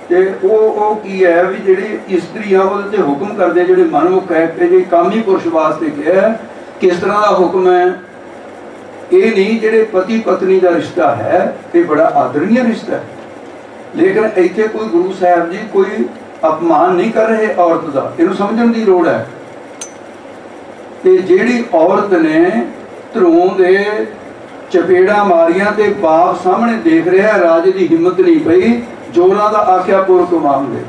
ਤੇ ਉਹ ਕੀ ਹੈ ਵੀ ਜਿਹੜੀ ਇਸਤਰੀਆਂ ਉਹਦੇ ਤੇ ਹੁਕਮ ਕਰਦੇ, ਜਿਹੜੇ ਮਨਮੁਖ ਹੈ ਤੇ ਜੇ ਕਾਮੀ ਪੁਰਸ਼ ਵਾਸਤੇ ਕਿਹਾ किस तरह का हुक्म है। ये नहीं जेडे पति पत्नी का रिश्ता है, ये बड़ा आदरणीय रिश्ता है। लेकिन इत्थे कोई गुरु साहब जी कोई अपमान नहीं कर रहे औरत का, इन्हू समझण की लोड़ है। ते जेड़ी औरत ने धरों दे चपेड़ा मारियां ते बाप सामने देख रहा, राजे की हिम्मत नहीं पई जोरा का आख्या पुर कमाउण दे।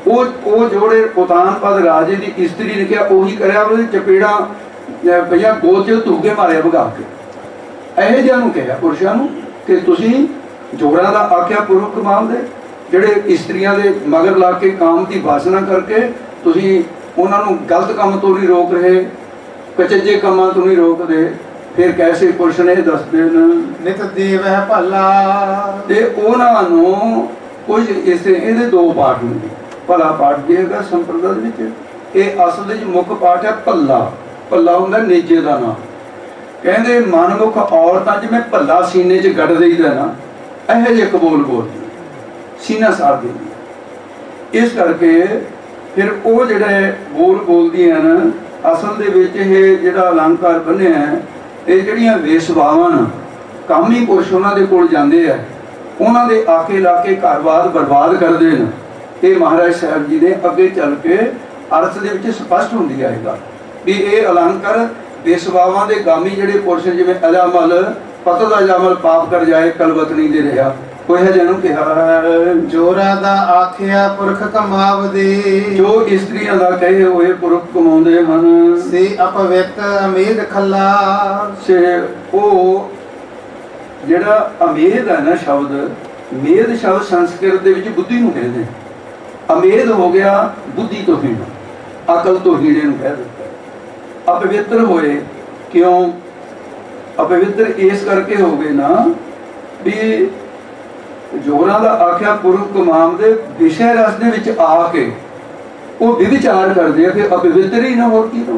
वो जोड़े उतान पद राजे की इस्त्री ने कहा उही करया, चपेड़ा भैया गोद च धूके मारे भगा के। ਇਹੋ ਜਿਹਾ ਨੂੰ ਕਿਹਾ ਪੁਰਸ਼ਾਂ ਨੂੰ ਕਿ ਤੁਸੀਂ ਜੋਰਾਂ ਦਾ ਆਖਿਆ ਪੁਰਖ ਕਮਾਲ ਦੇ, ਜਿਹੜੇ ਇਸਤਰੀਆਂ ਦੇ ਮਗਰ ਲਾ ਕੇ ਕਾਮ ਦੀ ਵਾਸਨਾ ਕਰਕੇ ਤੁਸੀਂ ਉਹਨਾਂ ਨੂੰ ਗਲਤ ਕੰਮ ਤੋਂ ਨਹੀਂ ਰੋਕ ਰਹੇ, ਕਚੱਜੇ ਕੰਮਾਂ ਤੋਂ ਨਹੀਂ ਰੋਕਦੇ। ਫਿਰ ਕੈਸੇ ਪੁਰਸ਼ ਨੇ ਦੱਸਦੇ ਨੇ ਨਿਤ ਦੇਵ ਹੈ ਭਲਾ, ਤੇ ਉਹਨਾਂ ਨੂੰ ਕੁਝ ਇਸ ਇਹਦੇ ਦੋ ਪਾਠ ਨੇ। ਭਲਾ ਪਾਠ ਜਿਹੜਾ ਸੰਪਰਦਾ ਦੇ ਵਿੱਚ ਇਹ ਅਸਲ ਵਿੱਚ ਮੁੱਖ ਪਾਠ ਹੈ ਭੱਲਾ। ਭੱਲਾ ਹੁੰਦਾ ਨੇਜੇ ਦਾ ਨਾਮ। ਕਹਿੰਦੇ ਮਨਮੁਖ ਔਰਤਾਂ ਜਿਵੇਂ ਭੱਲਾ ਸੀਨੇ 'ਚ ਗੱਡ ਦੇਈਦਾ ਨਾ, ਇਹੋ ਜਿਹੇ ਕਬੂਲ ਬੋਲਦੀ ਸੀਨਾ ਸਾੜ ਦਿੰਦੀ। ਇਸ ਕਰਕੇ ਫਿਰ ਉਹ ਜਿਹੜੇ ਬੋਲ ਬੋਲਦੀਆਂ ਨੇ, ਅਸਲ ਦੇ ਵਿੱਚ ਇਹ ਜਿਹੜਾ ਅਲੰਕਾਰ ਬੰਨਿਆ ਹੈ, ਇਹ ਜਿਹੜੀਆਂ ਵੇਸਵਾਵਾਂ ਨੇ ਕਾਮੀ ਪੁਰਸ਼ ਉਹਨਾਂ ਦੇ ਕੋਲ ਜਾਂਦੇ ਆ, ਉਹਨਾਂ ਦੇ ਆਕੇ ਲਾ ਕੇ ਘਰ-ਬਾਰ ਬਰਬਾਦ ਕਰਦੇ ਨੇ। ਇਹ ਮਹਾਰਾਜ ਸਾਹਿਬ ਜੀ ਦੇ ਅੱਗੇ ਚੱਲ ਕੇ ਅਰਥ ਦੇ ਵਿੱਚ ਸਪਸ਼ਟ ਹੁੰਦੀ ਆਏਗਾ ਵੀ ਇਹ ਅਲੰਕਾਰ ਬੇਸਵਾਵਾਂ ਦੇ ਗਾਮੀ ਜਿਹੜੇ ਪੁਰਸ਼ ਜਿਵੇਂ ਅਲਾਮਲ ਪਤਲ ਦਾ ਜਾਮਲ ਪਾਪ ਕਰ ਜਾਏ ਕਲਵਤਨੀ ਦੇ ਰਿਹਾ, ਕੋਈ ਹੈ ਜਿਹਨੂੰ ਕਿਹਾ ਜੋਰਾ ਦਾ ਆਖਿਆ ਪੁਰਖ ਕਮਾਵਦੇ, ਜੋ ਇਸਤਰੀਆਂ ਦਾ ਕਹੇ ਹੋਏ ਪੁਰਖ ਕਮਾਉਂਦੇ ਹਨ। ਸੇ ਅਪਵਿੱਤ ਅਮੇਧ ਖੱਲਾ, ਸੇ ਉਹ ਜਿਹੜਾ ਅਮੇਧ ਹੈ ਨਾ ਸ਼ਬਦ, ਮੇਧ ਸ਼ਬਦ ਸੰਸਕ੍ਰਿਤ ਦੇ ਵਿੱਚ ਬੁੱਧੀ ਨੂੰ ਕਹਿੰਦੇ। ਅਮੇਧ ਹੋ ਗਿਆ ਬੁੱਧੀ ਤੋਂ ਹੀਣ, ਅਕਲ ਤੋਂ ਹੀਣੇ ਨੂੰ ਕਹਿ ਦਿੱਤਾ। अपवित्र होए क्यों? अपवित्र इस करके हो गए ना भी जोरा का आख्या पुरख कमाम दे विषय रस दे विच आके वो विचार करते हैं कि अपवित्र ही ना हो की नो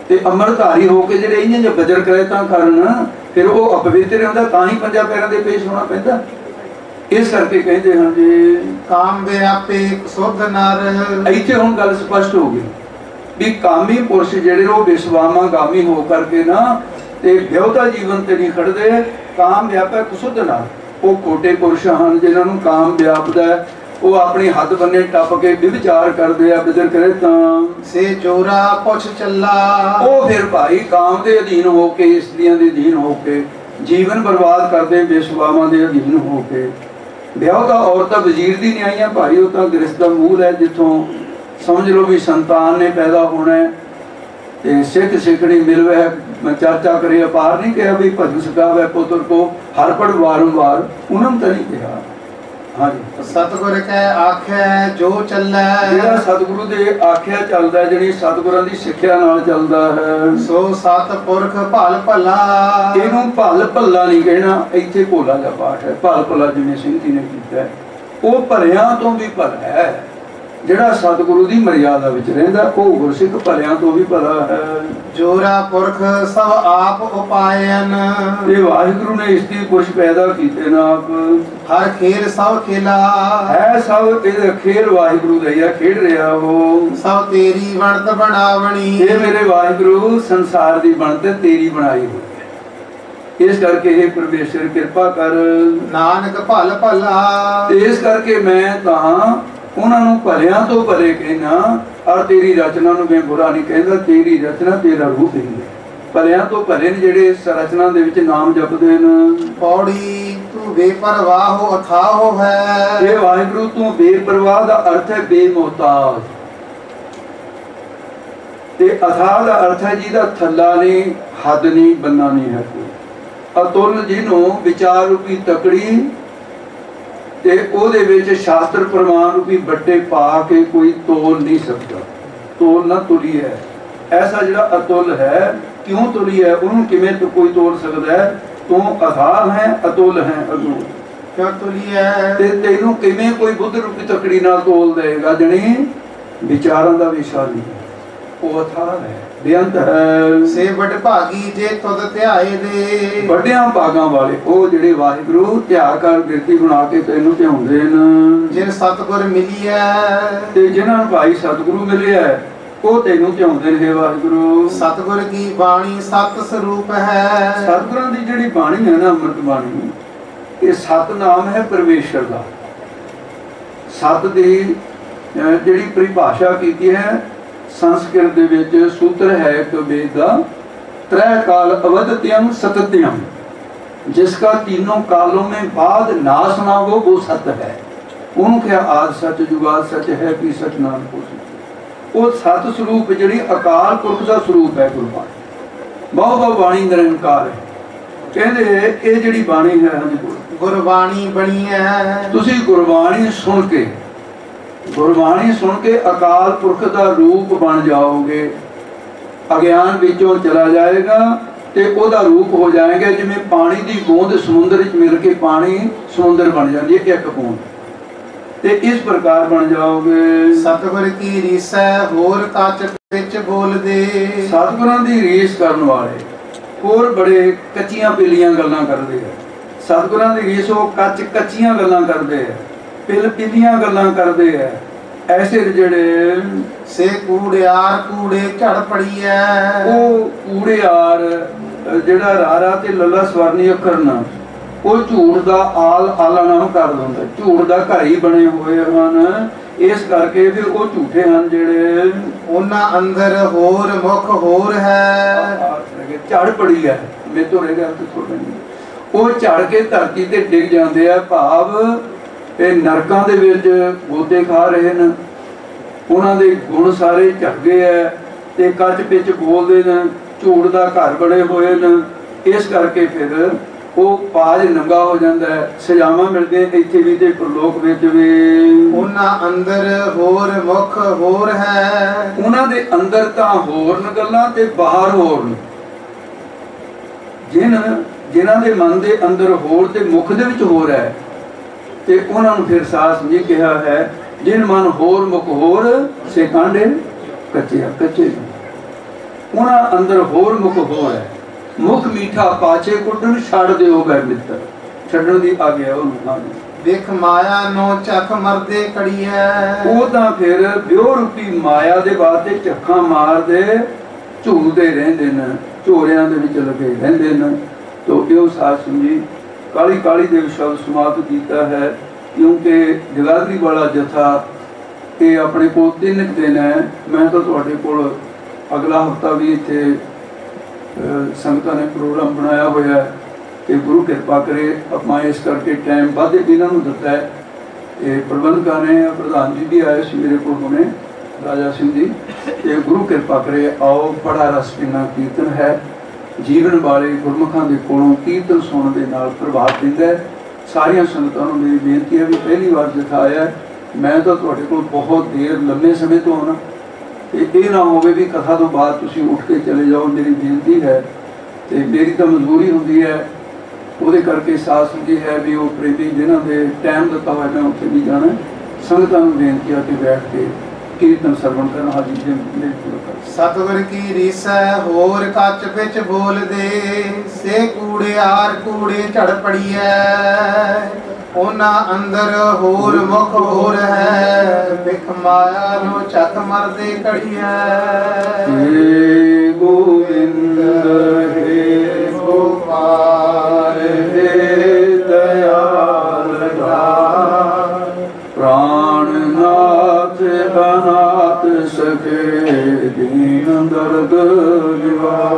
ते अमरधारी होके जेडे इन्हां जो बजर करैतां करन, फिर वो अपवित्र होंदा, तां ही पंजां पैरां दे पेश होना पैंदा। इस करके कहते हैं जी काम व्यापी सुध नर। इत्थे हुण गल स्पष्ट हो गई भी कामी पुरुष जेडे वो विश्वामा गामी हो करके ना ते विआहता जीवन ते नहीं खड़दे, काम व्यापक सुध नाल। वो खोटे पुरुष हैं जिन्होंने काम व्यापदा है, वो अपनी हद बन्ने टप के विचार करते हैं बिदर करे तां से जोरा पुछ चला। वो फिर भाई काम के अधीन होके इस्त्रियां के अधीन होके जीवन बर्बाद करते, विश्वामा के अधीन होके। विआहता औरत वजीर दी नहीं आईयां भाई, वो तो गृहस्थ का मूल है जिथों समझ लो भी संतान ने पैदा होना है। ते सिख सिखड़ी मिलवे चर्चा करे अपार नहीं कहा भी भजन सकावे पुत्र को हर पढ़ वारंवार, उन्होंने तो नहीं कहा। हाँ जी। सतगुर कै आखे जो चलै ਜਿਹੜਾ ਸਤਿਗੁਰੂ ਦੇ ਆਖਿਆ ਚੱਲਦਾ, ਜਿਹੜੀ ਸਤਿਗੁਰਾਂ ਦੀ ਸਿੱਖਿਆ ਨਾਲ ਚੱਲਦਾ ਹੈ, सो सत पुरख भल भला। ਇਹਨੂੰ ਭਲ ਭੱਲਾ ਨਹੀਂ ਕਹਿਣਾ। ਇੱਥੇ ਭੋਲਾ ਦਾ ਪਾਠ ਹੈ। ਭਲ ਭੱਲਾ ਜਿਵੇਂ ਸਿੰਘ ਜੀ ਨੇ ਕੀਤਾ ਹੈ, ਉਹ ਭਲਿਆਂ ਤੋਂ ਵੀ ਭਲਾ ਹੈ। ਜਿਹੜਾ ਸਤਿਗੁਰੂ ਦੀ ਮਰਿਆਦਾ ਵਿੱਚ ਰਹਿੰਦਾ ਉਹ ਗੁਰਸਿੱਖ ਭਲਿਆਂ ਤੋਂ ਵੀ ਭਲਾ ਹੈ। जोरा पुरख सब आप उपायन ਤੇ ਵਾਹਿਗੁਰੂ ਨੇ ਇਸਤਰੀ ਪੁਰਸ਼ ਪੈਦਾ ਕੀਤੇ ਨਾ ਆਪ। हर खेल सब खेला ਹੈ ਸਭ ਇਹਦਾ ਖੇਲ ਵਾਹਿਗੁਰੂ ਦਾ ਹੀ ਆ, ਖੇਡ ਰਿਹਾ ਉਹ। सब तेरी बनत बनावनी। ਇਹ ਮੇਰੇ ਵਾਹਿਗੁਰੂ ਸੰਸਾਰ ਦੀ ਬਣਤ ਤੇਰੀ ਬਣਾਈ ਹੋਈ ਹੈ। ਇਸ ਕਰਕੇ ਇਹ ਪਰਮੇਸ਼ਰ ਕਿਰਪਾ ਕਰ। नानक भल भला। ਤੇ ਇਸ ਕਰਕੇ ਮੈਂ ਤਾਂ ਉਹਨਾਂ ਨੂੰ ਭਲਿਆਂ ਤੋਂ ਭਲੇ ਕਹਿਣਾ, ਔਰ ਤੇਰੀ ਰਚਨਾ ਨੂੰ ਮੈਂ ਬੁਰਾ ਨਹੀਂ ਕਹਿੰਦਾ। ਤੇਰੀ ਰਚਨਾ ਤੇਰਾ ਰੂਪ ਹੀ ਹੈ। ਭਲਿਆਂ ਤੋਂ ਭਲੇ ਨੇ ਜਿਹੜੇ ਇਸ ਰਚਨਾ ਦੇ ਵਿੱਚ ਨਾਮ ਜਪਦੇ ਨੇ। पौड़ी तू बेपरवाह अथाह है। ਇਹ ਵਾਹਿਗੁਰੂ ਤੂੰ ਬੇਪਰਵਾਹ ਦਾ ਅਰਥ ਹੈ ਬੇਮੁਹਤਾਜ, ਤੇ ਅਥਾਹ ਦਾ ਅਰਥ ਹੈ ਜਿਹਦਾ ਥੱਲਾ ਨਹੀਂ, ਹੱਦ ਨਹੀਂ, ਬੰਨਾ ਨਹੀਂ ਹੈ ਕੋਈ। ਅਤੁੱਲ ਜਿਹਨੂੰ ਵਿਚਾਰ ਰੂਪੀ ਤਕੜੀ ਤੇ ਉਹਦੇ ਵਿੱਚ ਸ਼ਾਸਤਰ ਪ੍ਰਮਾਣ ਰੂਪੀ ਵੱਡੇ ਪਾ ਕੇ ਕੋਈ ਤੋਲ ਨਹੀਂ ਸਕਦਾ। ਤੋਲ ਨਾ ਤੁਲੀ ਹੈ। ਐਸਾ ਜਿਹੜਾ ਅਤੁੱਲ ਹੈ, ਕਿਉਂ ਤੁਲੀ ਹੈ, ਉਹਨੂੰ ਕਿਵੇਂ ਤੋਂ ਕੋਈ ਤੋਲ ਸਕਦਾ ਹੈ? ਤੂੰ ਅਥਾਹ ਹੈ, ਅਤੁੱਲ ਹੈ, ਅਗੁਣ। क्यों तुली है। ਤੇ ਤੈਨੂੰ ਕਿਵੇਂ ਕੋਈ ਬੁੱਧ ਰੂਪੀ ਤਕੜੀ ਨਾਲ ਤੋਲ ਦੇਗਾ? ਜਣੀ ਵਿਚਾਰਾਂ ਦਾ ਵਿਸ਼ਾ ਨਹੀਂ, ਉਹ ਅਥਾਹ ਹੈ, ਬੇਅੰਤ ਹੈ। से बड़ भागी जे तुद ध्याए दे। ਵੱਡਿਆਂ ਭਾਗਾਂ ਵਾਲੇ ਉਹ ਜਿਹੜੇ ਵਾਹਿਗੁਰੂ ਧਿਆ ਕਰ ਬਿਰਤੀ ਬਣਾ ਕੇ ਤੈਨੂੰ ਧਿਆਉਂਦੇ ਨੇ। जिन सतगुर मिली है। ਤੇ ਜਿਨ੍ਹਾਂ ਨੂੰ ਭਾਈ ਸਤਿਗੁਰੂ ਮਿਲਿਆ ਹੈ, ਉਹ ਤੈਨੂੰ ਧਿਆਉਂਦੇ ਨੇ ਵਾਹਿਗੁਰੂ। सतगुर की बाणी सत स्वरूप है। ਸਤਿਗੁਰਾਂ ਦੀ ਜਿਹੜੀ ਬਾਣੀ ਹੈ ਨਾ, ਅੰਮ੍ਰਿਤ ਬਾਣੀ, ਇਹ ਸਤਨਾਮ ਹੈ ਪਰਮੇਸ਼ਰ ਦਾ। ਸਤ ਦੀ ਜਿਹੜੀ ਪਰਿਭਾਸ਼ਾ ਕੀਤੀ ਹੈ ਸੰਸਕ੍ਰਿਤ ਦੇ ਵਿੱਚ, ਸੂਤਰ ਹੈ ਇੱਕ ਵੇਦ ਦਾ, त्रै काल अवधत्यम सतत्यम, जिसका तीनों कालों में बाद नाश ना हो वो सत है। उनके आद सच जुगाद सच है कि सच नाम को वो सत स्वरूप जिहड़ी अकाल पुरख का स्वरूप है गुरबाणी। बहुत बाणी निरंकार है। कहते ये जिहड़ी बाणी है, हाँ जी गुरबाणी बनी है। तुसी गुरबाणी सुन के अकाल पुरख का रूप बन जाओगे। अज्ञान विचों चला जाएगा ते ओदा रूप हो जाएगा। जिवें पानी की बूंद समुद्र च मिल के पानी समुद्र बन जाती है, एक बूंद, ते इस प्रकार बन जाओगे। सतगुर की रीसै होर कच विच बोल दे। सतगुरां दी रीस करन वाले होर बड़े कच्चियां पीलियां गल्लां करदे हैं। सतगुरां दी रीस वो कच्चियां गल्लां करदे हैं, पीलियां गल्लां करदे हैं। ऐसे जड़े से कूड़ियार कूड़े झड़ पड़ी है। वो कूड़ियार जड़ा रारा ते लला स्वरनी अखर ना, वो झूठ दा आला नाम कर दिंदा। झूठ दा घर ही बने हुए हन, इस करके फिर वो झूठे हन जड़े। उन्हां अंदर होर मुख होर है। झड़ पड़ी है, मैं तो रह गया तो थोड़ा नहीं। वो झड़ के धरती ते डिग जाते हैं, भाव ਇਹ ਨਰਕਾਂ ਦੇ ਵਿੱਚ ਗੋਤੇ ਖਾ ਰਹੇ ਨੇ। ਉਹਨਾਂ ਦੇ ਗੁਣ ਸਾਰੇ ਝੱਗੇ ਐ ਤੇ ਕੱਚ ਵਿੱਚ ਬੋਲਦੇ ਨੇ, ਝੂਠ ਦਾ ਘਰ ਬਣੇ ਹੋਏ ਨੇ। ਇਸ ਕਰਕੇ ਫਿਰ ਉਹ ਪਾਜ ਨੰਗਾ ਹੋ ਜਾਂਦਾ ਹੈ। ਸਜ਼ਾਵਾਂ ਮਿਲਦੀਆਂ ਇੱਥੇ ਵੀ ਤੇ ਪ੍ਰਲੋਕ ਵਿੱਚ ਵੀ। ਉਹਨਾਂ ਅੰਦਰ ਹੋਰ ਮੁਖ ਹੋਰ ਹੈ। ਉਹਨਾਂ ਦੇ ਅੰਦਰ ਤਾਂ ਹੋਰ ਨ ਗੱਲਾਂ ਤੇ ਬਾਹਰ ਹੋਰ ਨੇ। ਜਿਨ੍ਹਾਂ ਦੇ ਮਨ ਦੇ ਅੰਦਰ ਹੋਰ ਤੇ ਮੁਖ ਦੇ ਵਿੱਚ ਹੋਰ ਹੈ, ਤੇ ਉਹਨਾਂ ਨੂੰ ਫਿਰ ਸਾਸ ਜੀ ਕਿਹਾ ਹੈ, ਜਿਨ ਮਨ ਹੋਰ ਮੁਖ ਹੋਰ ਸੇ ਕਾਂਡੇ ਕੱਚੇ। ਉਹਨਾਂ ਅੰਦਰ ਹੋਰ ਮੁਖ ਹੋਰ ਹੈ। ਮੁਖ ਮੀਠਾ ਪਾਛੇ ਕੁੱਟਣ ਛੱਡ ਦਿਓ ਗਏ ਮਿੱਤਰ। ਛੱਡਣ ਦੀ ਆ ਗਿਆ ਉਹਨੂੰ। ਦੇਖ ਮਾਇਆ ਨੋ ਚੱਖ ਮਰਦੇ ਕੜੀ ਹੈ। ਉਹ ਤਾਂ ਫਿਰ ਵਿਉ ਰੂਪੀ ਮਾਇਆ ਦੇ ਵਾਸਤੇ ਝੱਖਾਂ ਮਾਰਦੇ ਝੂਲਦੇ ਰਹਿੰਦੇ ਨੇ, ਝੋਰਿਆਂ ਦੇ ਵਿੱਚ ਲੱਗੇ ਰਹਿੰਦੇ ਨੇ। ਤੋ ਇਹੋ ਸਾਸ ਜੀ काली काली दे शब्द समाप्त किया है, क्योंकि जगाधरी वाला जथा ये अपने को 3 दिन है। मैं तो तुहाडे कोल अगला हफ्ता भी इत्थे संगतां ने प्रोग्राम बनाया होया है कि गुरु कृपा करे। अपना इस करके टाइम वाधे इन्हां नूं दित्ता है। ये प्रबंधकां ने, प्रधान जी भी आए सी मेरे कोल हुणे, राजा सिंह जी। ये गुरु कृपा करे आओ, बड़ा रस पिना कीर्तन है। जीवन वाले गुरमुखां दे कोलों कीर्तन सुनने दे नाल प्रभाव दिंदा है। ਸਾਰੀਆਂ ਸੰਗਤਾਂ ਨੂੰ ਮੇਰੀ ਬੇਨਤੀ ਹੈ ਵੀ ਪਹਿਲੀ ਵਾਰ ਦਿਖਾਇਆ ਮੈਂ ਤਾਂ ਤੁਹਾਡੇ ਕੋਲ ਬਹੁਤ ਦੇਰ ਲੰਮੇ ਸਮੇਂ ਤੋਂ ਆਉਣਾ, ਇਹ ਨਾ ਹੋਵੇ ਵੀ ਕਥਾ ਤੋਂ ਬਾਅਦ ਤੁਸੀਂ ਉੱਠ ਕੇ ਚਲੇ ਜਾਓ। ਮੇਰੀ ਬੇਨਤੀ ਹੈ ਤੇ ਮੇਰੀ ਤਾਂ ਮਜਬੂਰੀ ਹੁੰਦੀ ਹੈ, ਉਹਦੇ ਕਰਕੇ ਸਾਥ ਸੰਗੀ ਹੈ ਵੀ ਉਹ ਪ੍ਰੇਮੀ ਜਿਨ੍ਹਾਂ ਦੇ ਟਾਈਮ ਦਿੱਤਾ ਹੋਇਆ ਮੈਂ ਉੱਥੇ ਵੀ ਜਾਣਾ। ਸੰਗਤਾਂ ਨੂੰ ਬੇਨਤੀ ਆ ਕਿ ਬੈਠ ਕੇ ਕੀਰਤਨ ਸਰਵਣ ਕਰਨ। ਹਾਜੀ ਜੀ ਸਤਿਗੁਰ ਕੀ ਰੀਸੈ ਹੋਰ ਕੱਚ ਵਿੱਚ ਬੋਲਦੇ, ਸੇ ਕੂੜਿਆਰ ਕੂੜੇ ਝੜ ਪੜੀਐ, ਉਹਨਾਂ ਅੰਦਰ ਹੋਰ ਮੁਖ ਹੋਰ ਹੈ, ਬਿਖ ਮਾਇਆ ਨੂੰ ਚੱਕ ਮਰਦੇ ਕੜੀਐ। ਹੇ ਗੋਬਿੰਦ ਹੇ ਗੋਪਾਲ ਹੇ ਦਇਆਲ ਦਾਤਾ, ਪ੍ਰਾਣਨਾਥ ਅਨਾਥ ਸਖੇ ਦੀਨ ਦਰਦ ਨਿਵਾਰ।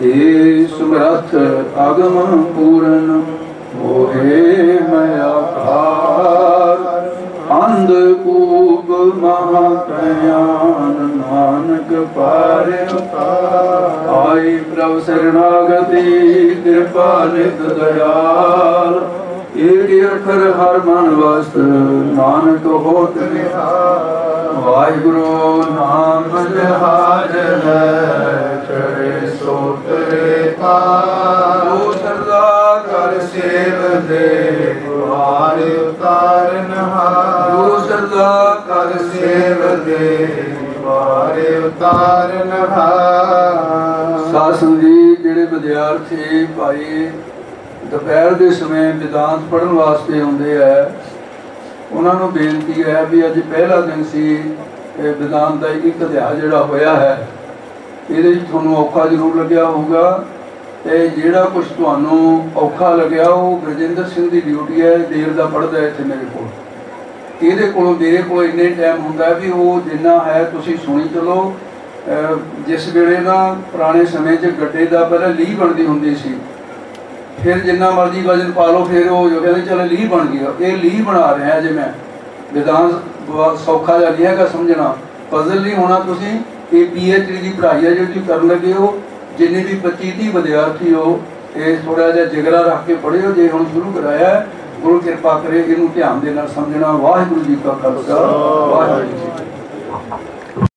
ਹੇ ਸਮਰੱਥ ਅਗਮ ਪੂਰਨ ਮੋਹਿ ਮਇਆ ਭਾਰ, ਅੰਧ ਕੂਪ ਮਹਾ ਪ੍ਰਯਾਨ ਨਾਨਕ ਪਾਰਿ ਉਤਾਰ। ਆਈ ਪ੍ਰਭ ਸਰਣਾਗਤੀ ਕਿਰਪਾ ਨਿਤ ਦਇਆਲ, ਏਕ ਅਖਰ ਹਰ ਮਨ ਵਸਤ ਨਾਨਕ ਹੋਤ ਨਿਹਾਲ। ਵਾਹਿਗੁਰੂ ਨਾਮ ਜਹਾਜ ਹੈ ਚੜੇ ਸੋਤਰੇ ਪਾਰ, ਉਹ ਸਰਦਾ ਕਰ ਸੇਵ ਦੇ ਵਾਰ ਉਤਾਰਨ ਹਾਰ। ਉਹ ਸਰਦਾ ਕਰ ਸੇਵ ਦੇ ਵਾਰ ਉਤਾਰਨ ਹਾਰ। ਸਾਧ ਸੰਗਤ ਜਿਹੜੇ ਵਿਦਿਆਰਥੀ ਭਾਈ ਦੁਪਹਿਰ ਦੇ ਸਮੇਂ ਵਿਦਾਂਤ ਪੜ੍ਹਨ ਵਾਸਤੇ ਆਉਂਦੇ ਹੈ, ਉਹਨਾਂ ਨੂੰ ਬੇਨਤੀ ਹੈ ਵੀ ਅੱਜ ਪਹਿਲਾ ਦਿਨ ਸੀ ਵਿਦਾਂਤ ਦਾ ਇੱਕ ਅਧਿਆਇ ਜਿਹੜਾ ਹੋਇਆ ਹੈ, ਇਹਦੇ ਵਿੱਚ ਤੁਹਾਨੂੰ ਔਖਾ ਜ਼ਰੂਰ ਲੱਗਿਆ ਹੋਊਗਾ ਤੇ ਜਿਹੜਾ ਕੁਝ ਤੁਹਾਨੂੰ ਔਖਾ ਲੱਗਿਆ ਉਹ ਗੁਰਜਿੰਦਰ ਸਿੰਘ ਦੀ ਡਿਊਟੀ ਹੈ, ਦੇਰ ਦਾ ਪੜ੍ਹਦਾ ਇੱਥੇ ਮੇਰੇ ਕੋਲ। ਇਹਦੇ ਕੋਲੋਂ ਮੇਰੇ ਕੋਲ ਇੰਨੇ ਟਾਈਮ ਹੁੰਦਾ ਵੀ ਉਹ ਜਿੰਨਾ ਹੈ ਤੁਸੀਂ ਸੁਣੀ ਚਲੋ। ਜਿਸ ਵੇਲੇ ਨਾ ਪੁਰਾਣੇ ਸਮੇਂ 'ਚ ਗੱਡੇ ਦਾ ਪਹਿਲਾਂ ਲੀਹ ਬਣਦੀ ਹੁੰਦੀ ਸੀ, ਫਿਰ ਜਿੰਨਾ ਮਰਜ਼ੀ ਵਜਨ ਪਾ ਲਓ, ਫਿਰ ਉਹ ਜੋ ਕਹਿੰਦੇ ਚਲੋ ਲੀਹ ਬਣ ਗਿਆ। ਇਹ ਲੀਹ ਬਣਾ ਰਿਹਾ ਜੇ ਮੈਂ ਵਿਦਾਂਤ ਸੌਖਾ ਜਿਹਾ ਨਹੀਂ ਹੈਗਾ ਸਮਝਣਾ, ਪਜ਼ਲ ਨਹੀਂ ਹੋਣਾ। ਤੁਸੀਂ ਇਹ PhD ਦੀ ਪੜ੍ਹਾਈ ਹੈ ਜਿਹੜੀ ਤੁਸੀਂ ਕਰਨ ਲੱਗੇ ਹੋ, ਜਿੰਨੇ ਵੀ 25-30 ਵਿਦਿਆਰਥੀ ਹੋ, ਇਹ ਥੋੜ੍ਹਾ ਜਿਹਾ ਜਿਗਰਾ ਰੱਖ ਕੇ ਪੜ੍ਹਿਓ। ਜੇ ਹੁਣ ਸ਼ੁਰੂ ਕਰਾਇਆ, ਗੁਰੂ ਕਿਰਪਾ ਕਰੇ ਇਹਨੂੰ ਧਿਆਨ ਦੇ ਨਾਲ ਸਮਝਣਾ। ਵਾਹਿਗੁਰੂ ਜੀ ਕਾ ਖਾਲਸਾ, ਵਾਹਿਗੁਰੂ ਜੀ।